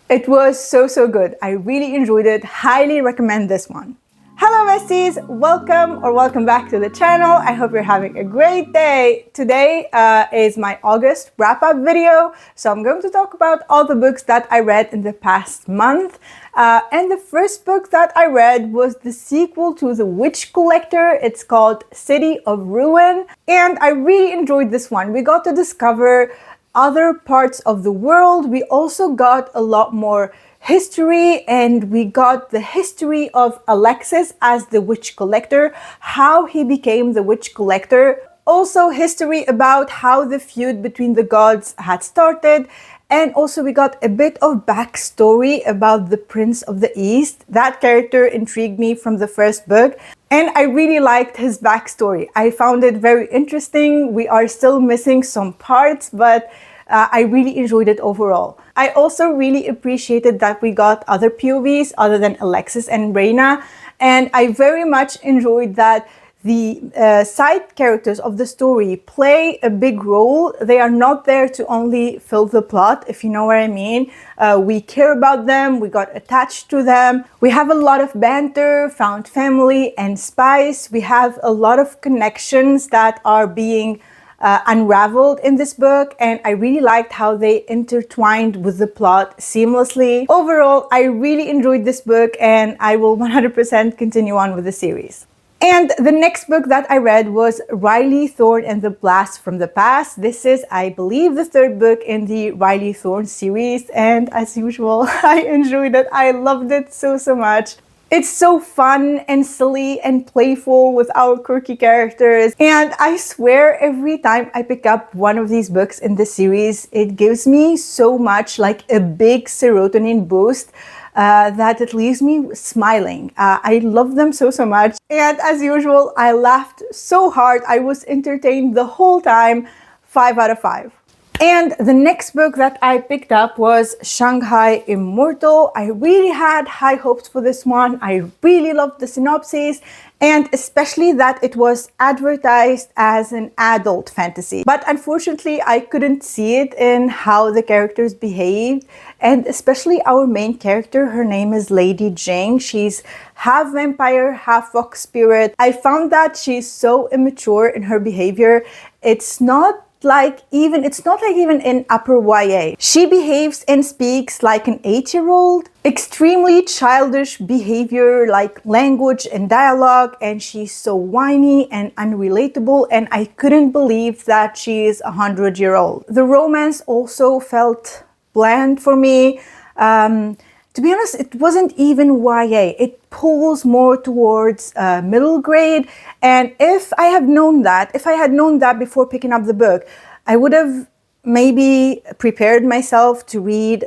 It was so good. I really enjoyed it. Highly recommend this one. Hello besties, welcome back to the channel. I hope you're having a great day. Today is my August wrap-up video, so I'm going to talk about all the books that I read in the past month. And the first book that I read was the sequel to The Witch Collector. It's called City of Ruin, and I really enjoyed this one. We got to discover other parts of the world. We also got a lot more history, and we got the history of Alexis as the Witch Collector, how he became the Witch Collector, also history about how the feud between the gods had started, and also we got a bit of backstory about the Prince of the East. That character intrigued me from the first book, and I really liked his backstory. I found it very interesting. We are still missing some parts, but I really enjoyed it overall. I also really appreciated that we got other POVs other than Alexis and Reina, and I very much enjoyed that the side characters of the story play a big role. They are not there to only fill the plot, if you know what I mean. We care about them, we got attached to them. We have a lot of banter, found family, and spice. We have a lot of connections that are being unraveled in this book, and I really liked how they intertwined with the plot seamlessly. Overall, I really enjoyed this book, and I will 100% continue on with the series. And the next book that I read was Riley, Thorn and the Blast from the Past. This is, I believe, the third book in the Riley Thorn series, and as usual, I enjoyed it. I loved it so much. It's so fun and silly and playful with our quirky characters. And I swear every time I pick up one of these books in the series, it gives me so much, like a big serotonin boost that it leaves me smiling. I love them so much. And as usual, I laughed so hard. I was entertained the whole time. 5 out of 5. And the next book that I picked up was Shanghai, Immortal. I really had high hopes for this one. I really loved the synopsis, and especially that it was advertised as an adult fantasy. But unfortunately, I couldn't see it in how the characters behaved, and especially our main character. Her name is Lady Jing. She's half vampire, half fox spirit. I found that she's so immature in her behavior. It's not like even in upper YA. She behaves and speaks like an 8-year-old. Extremely childish behavior, like language and dialogue, and she's so whiny and unrelatable, and I couldn't believe that she is a 100-year-old. The romance also felt bland for me. To be honest, it wasn't even YA. It pulls more towards middle grade. And if I had known that before picking up the book, I would have maybe prepared myself to read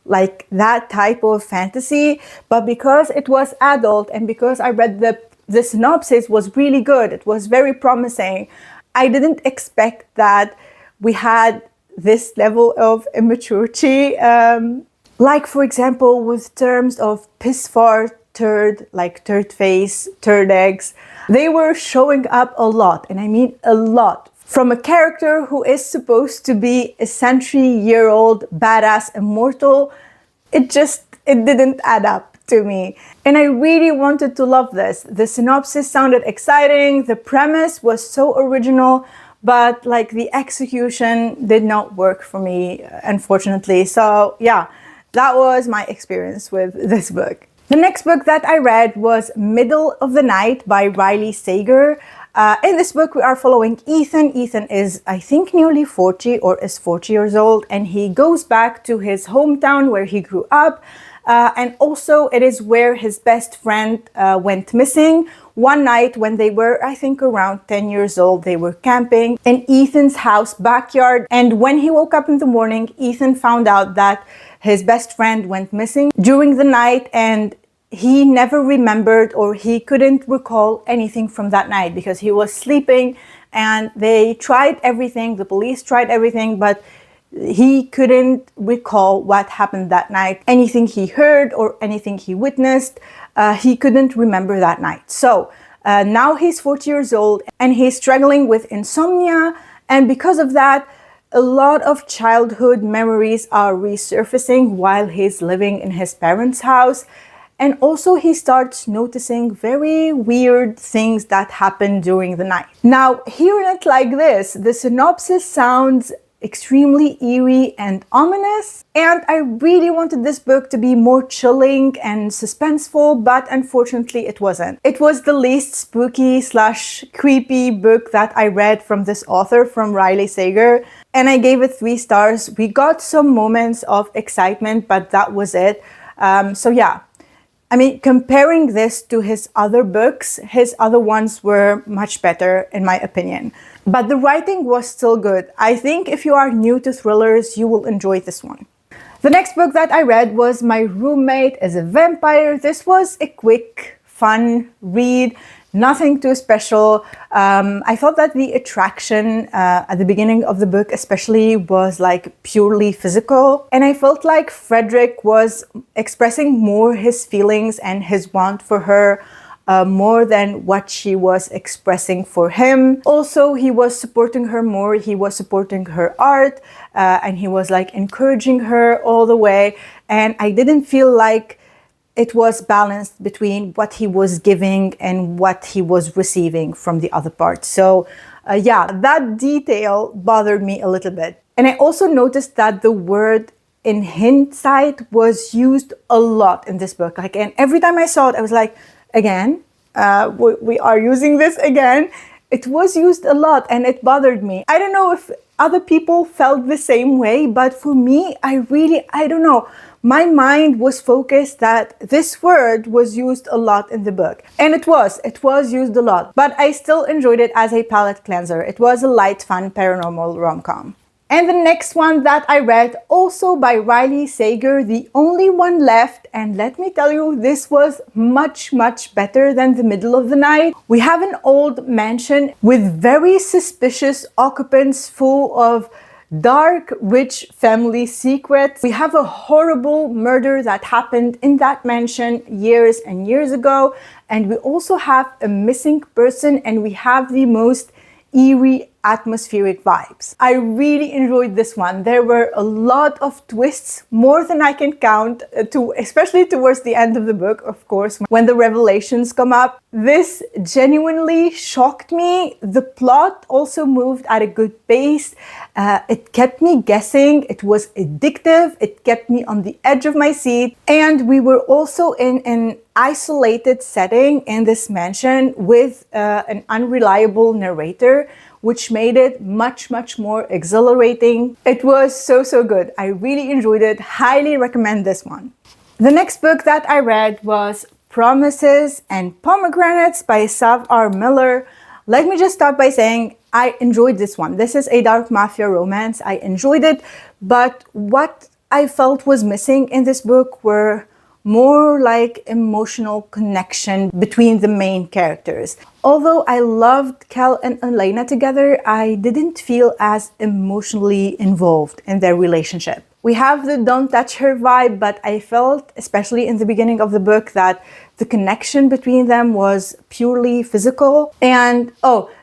like that type of fantasy. But because it was adult, and because I read the synopsis was really good, it was very promising, I didn't expect that we had this level of immaturity. Like, for example, with terms of piss fart, turd, like turd face, turd eggs, they were showing up a lot, and I mean a lot, from a character who is supposed to be a century-year-old badass immortal. It didn't add up to me, and I really wanted to love this. The synopsis sounded exciting, the premise was so original, but like the execution did not work for me, unfortunately. So yeah, that was my experience with this book. The next book that I read was Middle of the Night by Riley Sager. In this book, we are following Ethan. Ethan is, I think, nearly 40 or is 40 years old, and he goes back to his hometown where he grew up. And also it is where his best friend went missing. One night when they were, I think, around 10 years old, they were camping in Ethan's house backyard. And when he woke up in the morning, Ethan found out that his best friend went missing during the night, and he never remembered, or he couldn't recall anything from that night because he was sleeping, and they tried everything, the police tried everything, but he couldn't recall what happened that night. Anything he heard or anything he witnessed, he couldn't remember that night. So now he's 40 years old and he's struggling with insomnia, and because of that, a lot of childhood memories are resurfacing while he's living in his parents' house. And also he starts noticing very weird things that happen during the night. Now, hearing it like this, the synopsis sounds extremely eerie and ominous, and I really wanted this book to be more chilling and suspenseful, but unfortunately it wasn't. It was the least spooky / creepy book that I read from this author, from Riley Sager, and I gave it 3 stars. We got some moments of excitement, but that was it. So yeah, I mean, comparing this to his other books, his other ones were much better in my opinion. But the writing was still good. I think if you are new to thrillers, you will enjoy this one. The next book that I read was My Roommate is a Vampire. This was a quick, fun read. Nothing too special. I thought that the attraction at the beginning of the book especially was like purely physical. And I felt like Frederick was expressing more his feelings and his want for her more than what she was expressing for him. Also, he was supporting her more. He was supporting her art and he was like encouraging her all the way. And I didn't feel like it was balanced between what he was giving and what he was receiving from the other part. So yeah, that detail bothered me a little bit. And I also noticed that the word in hindsight was used a lot in this book. Like, and every time I saw it, I was like, again, we are using this again. It was used a lot and it bothered me. I don't know if other people felt the same way, but for me, I don't know. My mind was focused that this word was used a lot in the book. And it was used a lot, but I still enjoyed it as a palate cleanser. It was a light, fun, paranormal rom-com. And the next one that I read, also by Riley Sager, The Only One Left. And let me tell you, this was much, much better than The Middle of the Night. We have an old mansion with very suspicious occupants full of dark, rich family secrets. We have a horrible murder that happened in that mansion years and years ago. And we also have a missing person, and we have the most eerie atmospheric vibes. I really enjoyed this one. There were a lot of twists, more than I can count, especially towards the end of the book, of course, when the revelations come up. This genuinely shocked me. The plot also moved at a good pace. It kept me guessing. It was addictive. It kept me on the edge of my seat. And we were also in an isolated setting in this mansion with an unreliable narrator, which made it much, much more exhilarating. It was so, so good. I really enjoyed it. Highly recommend this one. The next book that I read was Promises and Pomegranates by Sav R. Miller. Let me just start by saying I enjoyed this one. This is a dark mafia romance. I enjoyed it, but what I felt was missing in this book were more like emotional connection between the main characters. Although I loved Kel and Elena together, I didn't feel as emotionally involved in their relationship. We have the don't touch her vibe, but I felt, especially in the beginning of the book, that the connection between them was purely physical. And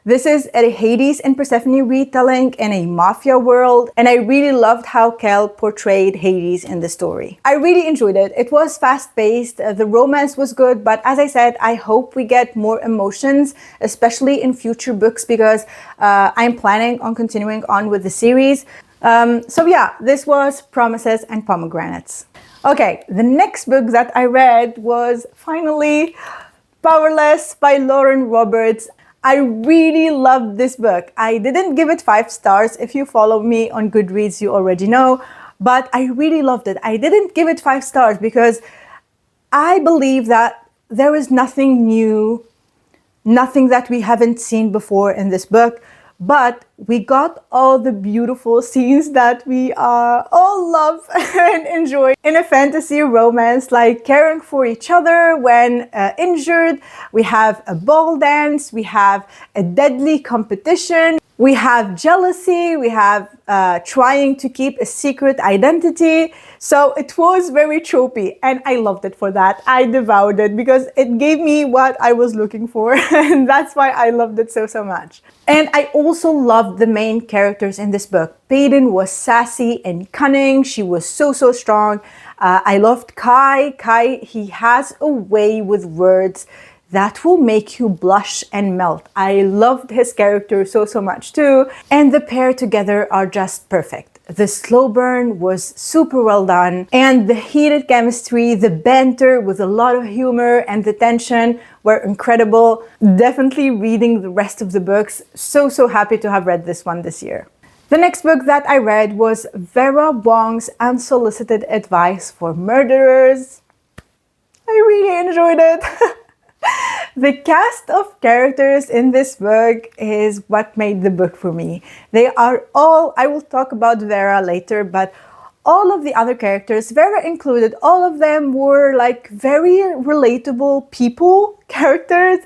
this is a Hades and Persephone retelling in a mafia world, and I really loved how Kel portrayed Hades in the story. I really enjoyed it. It was fast-paced, the romance was good, but as I said, I hope we get more emotions, especially in future books, because I'm planning on continuing on with the series. So yeah, this was Promises and Pomegranates. Okay, the next book that I read was finally Powerless by Lauren Roberts. I really loved this book. I didn't give it 5 stars. If you follow me on Goodreads, you already know, but I really loved it. I didn't give it 5 stars because I believe that there is nothing new, nothing that we haven't seen before in this book. But we got all the beautiful scenes that we all love and enjoy in a fantasy romance, like caring for each other when injured. We have a ball dance, we have a deadly competition, we have jealousy, we have trying to keep a secret identity. So it was very tropey, and I loved it for that. I devoured it because it gave me what I was looking for, and that's why I loved it so, so much. And I also loved loved the main characters in this book. Peyton was sassy and cunning. She was so strong. I loved Kai. Kai, he has a way with words that will make you blush and melt. I loved his character so much too. And the pair together are just perfect. The slow burn was super well done, and the heated chemistry, the banter with a lot of humor and the tension were incredible. Definitely reading the rest of the books. So happy to have read this one this year. The next book that I read was Vera Wong's Unsolicited Advice for Murderers. I really enjoyed it. The cast of characters in this book is what made the book for me. They are all, I will talk about Vera later, but all of the other characters, Vera included, all of them were like very relatable people, characters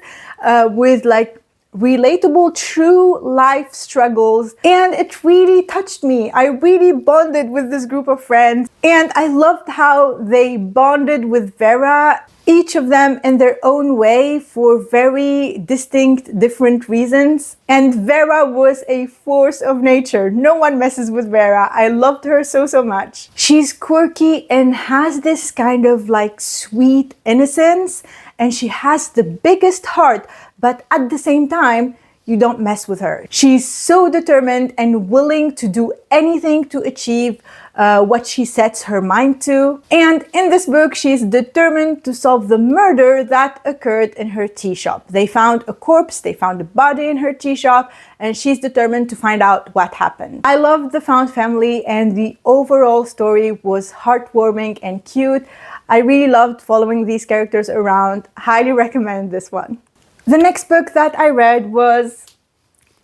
with like relatable true life struggles, and it really touched me. I really bonded with this group of friends, and I loved how they bonded with Vera, each of them in their own way for very distinct different reasons. And Vera was a force of nature. No one messes with Vera. I loved her so much. She's quirky and has this kind of like sweet innocence, and she has the biggest heart, but at the same time, you don't mess with her. She's so determined and willing to do anything to achieve what she sets her mind to. And in this book, she's determined to solve the murder that occurred in her tea shop. They found a corpse, they found a body in her tea shop, and she's determined to find out what happened. I loved the found family, and the overall story was heartwarming and cute. I really loved following these characters around. Highly recommend this one. The next book that I read was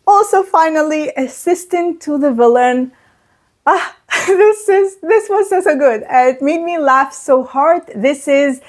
also finally Assistant to the Villain. This was so good. It made me laugh so hard. This is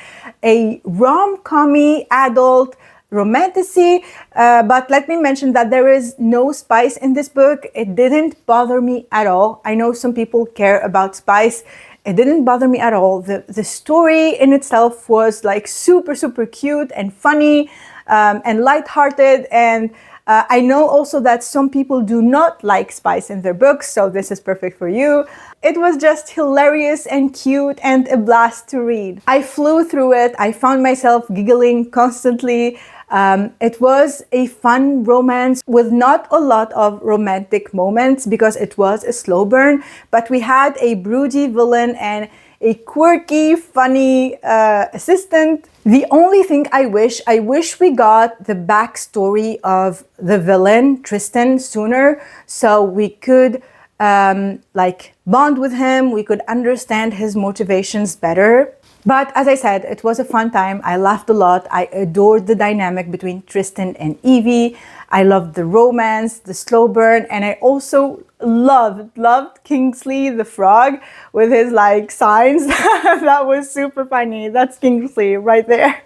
a rom-commy adult romantasy, but let me mention that there is no spice in this book. It didn't bother me at all. I know some people care about spice. It didn't bother me at all. The story in itself was like super cute and funny and lighthearted, and I know also that some people do not like spice in their books, so this is perfect for you. It was just hilarious and cute and a blast to read. I flew through it. I found myself giggling constantly. It was a fun romance with not a lot of romantic moments because it was a slow burn, but we had a broody villain and a quirky, funny assistant. The only thing I wish we got the backstory of the villain, Tristan, sooner, so we could like bond with him, we could understand his motivations better. But as I said, it was a fun time. I laughed a lot. I adored the dynamic between Tristan and Evie. I loved the romance, the slow burn, and I also loved Kingsley the frog with his like signs. That was super funny. That's Kingsley right there.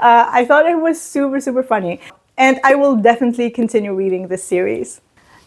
I thought it was super funny, and I will definitely continue reading this series.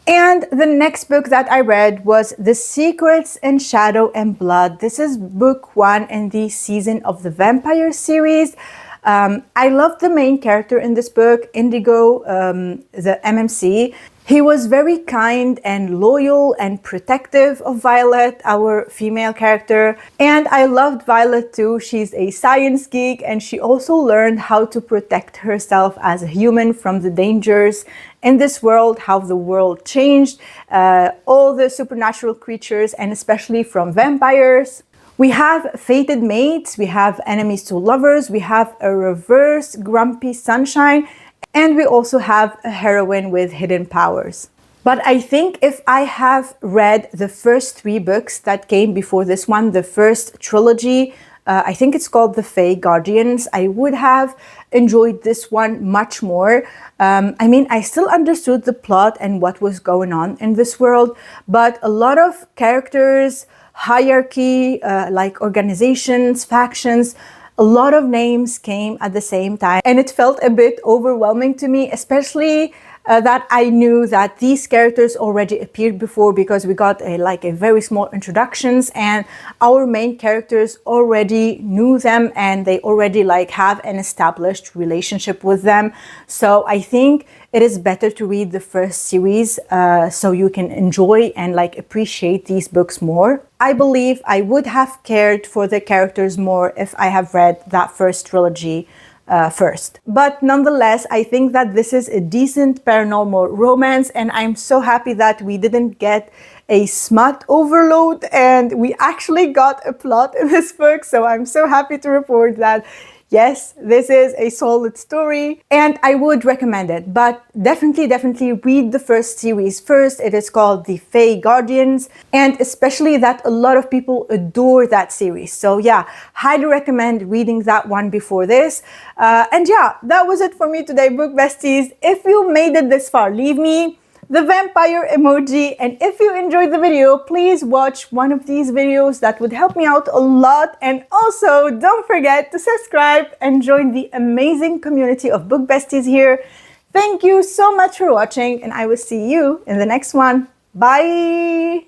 And the next book that I read was The Secrets in Shadow and Blood. This is book 1 in the Season of the Vampire series. I loved the main character in this book, Indigo, the MMC. He was very kind and loyal and protective of Violet, our female character. And I loved Violet too. She's a science geek, and she also learned how to protect herself as a human from the dangers in this world, how the world changed, all the supernatural creatures, and especially from vampires. We have fated mates, we have enemies to lovers, we have a reverse grumpy sunshine, and we also have a heroine with hidden powers. But I think if I have read the first 3 books that came before this one, the first trilogy, I think it's called The Fae Guardians, I would have enjoyed this one much more. I mean, I still understood the plot and what was going on in this world, but a lot of characters, hierarchy, like organizations, factions, a lot of names came at the same time, and it felt a bit overwhelming to me, especially that I knew that these characters already appeared before, because we got a very small introductions, and our main characters already knew them and they already have an established relationship with them. So I think it is better to read the first series so you can enjoy and appreciate these books more. I believe I would have cared for the characters more if I have read that first trilogy first. But nonetheless, I think that this is a decent paranormal romance, and I'm so happy that we didn't get a smut overload and we actually got a plot in this book. So I'm so happy to report that yes, this is a solid story and I would recommend it, but definitely read the first series first. It is called The Fae Guardians, and especially that a lot of people adore that series. So yeah, highly recommend reading that one before this. And yeah, that was it for me today, book besties. If you made it this far, leave me the vampire emoji, and if you enjoyed the video, please watch one of these videos. That would help me out a lot. And also don't forget to subscribe and join the amazing community of book besties here. Thank you so much for watching, and I will see you in the next one. Bye.